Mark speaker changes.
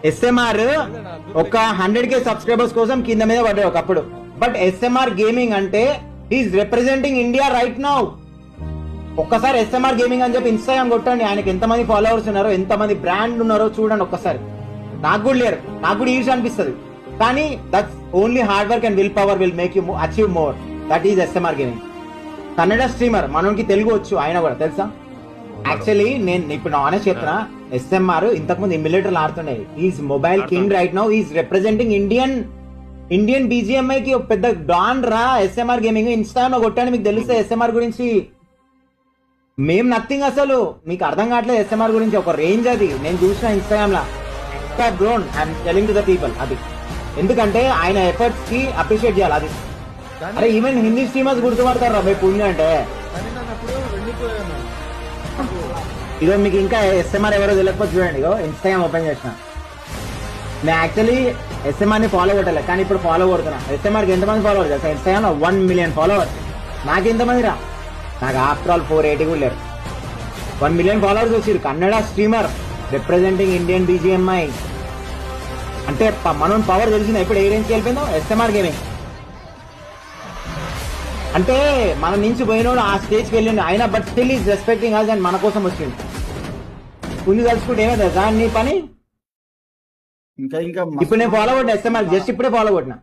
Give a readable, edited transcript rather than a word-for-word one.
Speaker 1: SMR ఒక 100K subscribers కోసం కింద మీద పడ్డాడు ఒకప్పుడు. బట్ ఎస్ఎంఆర్ గేమింగ్ అంటే is representing India right now. ఒక్కసారి ఎస్ఎంఆర్ గేమింగ్ అని చెప్పి ఇన్స్టాగ్రామ్ కొట్టండి, ఆయనకి ఎంతమంది ఫాలోవర్స్ ఉన్నారో, ఎంతమంది బ్రాండ్ ఉన్నారో చూడండి ఒక్కసారి. నాకు కూడా లేరు, నాకు కూడా ఈజీ అనిపిస్తుంది. కానీ that's only hard work and will power will make you achieve more. That is SMR gaming. Kannada streamer, మనకి తెలుగు వచ్చు, ఆయన కూడా తెలుసా. యాక్చువల్లీ నేను ఇప్పుడు నా ఆనెస్ట్ చెప్తున్నా, ఎస్ఎంఆర్ ఇంతకుముందు ఎమ్యులేటర్లు ఆడుతుండే. Is mobile king right now. Is representing Indian BGMI కి ఒక పెద్ద డాన్ రా ఎస్ఎంఆర్ గేమింగ్. ఇన్స్టాగ్రామ్ కొట్టాను, మీకు తెలిస్తే ఎస్ఎంఆర్ గురించి. మేము నథింగ్, అసలు మీకు అర్థం కావట్లేదు ఎస్ఎంఆర్ గురించి. ఒక రేంజ్ అది. నేను చూసిన Instagram law grown. I'm telling to the people అది. ఎందుకంటే ఆయన ఎఫర్ట్స్ కి అప్రిషియేట్ చేయాలి అది. అరే ఈవెన్ హిందీ స్ట్రీమర్స్ గుర్తుపడతారు రా భయ్ పుణ్య అంటే. ఇదో మీకు ఇంకా ఎస్ఎంఆర్ ఎవరో తెలియకపోతే చూడండి, ఇగో ఇన్స్టాగ్రామ్ ఓపెన్ చేసిన. నేను యాక్చువల్లీ ఎస్ఎంఆర్ ని ఫాలో కొట్టాలి, కానీ ఇప్పుడు ఫాలో కొడుతున్నా. ఎస్ఎంఆర్ కి ఎంతమంది ఫాలోవర్స్ తెలుసా ఇన్స్టాగ్రామ్ లో? 1 million ఫాలోవర్స్. నాకు ఎంతమంది రా? నాకు ఆఫ్టర్ ఆల్ 480 కూడా లేరు. 1 million ఫాలోవర్స్ వచ్చారు. Kannada streamer representing Indian BGMI అంటే మనం పవర్ తెలిసింది. ఇప్పుడు ఏ రేంజ్కి వెళ్ళిపోయిందో ఎస్ఎంఆర్ గేమింగ్ అంటే మన నుంచి పోయినోడు ఆ స్టేజ్కి వెళ్ళిండు ఆయన. But still is respecting us and మన కోసం వచ్చిండు. ముందు తలుచుకుంటే ఏమైందా సార్ నీ పని?
Speaker 2: ఇంకా
Speaker 1: ఇప్పుడు నేను ఫాలో కొట్టిన ఎస్ఎంఆర్, జస్ట్ ఇప్పుడే ఫాలో కొట్టిన.